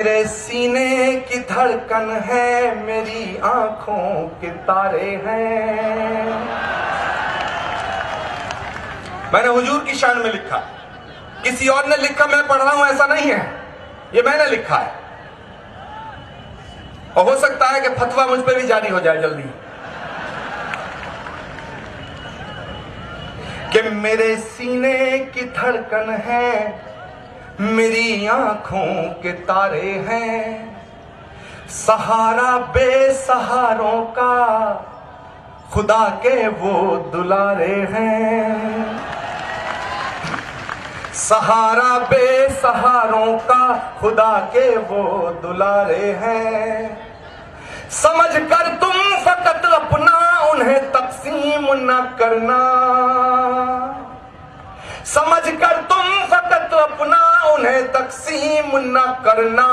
मेरे सीने की धड़कन है, मेरी आंखों के तारे हैं। मैंने हुजूर की शान में लिखा, किसी और ने लिखा मैं पढ़ रहा हूं ऐसा नहीं है, ये मैंने लिखा है। और हो सकता है कि फतवा मुझ पे भी जारी हो जाए जल्दी कि मेरे सीने की धड़कन है, मेरी आंखों के तारे हैं। सहारा बेसहारों का खुदा के वो दुलारे हैं। सहारा बेसहारों का खुदा के वो दुलारे हैं। समझ कर तुम फकत अपना उन्हें तकसीम न करना, समझ कर तुम फकत अपना उन्हें तकसीम न करना।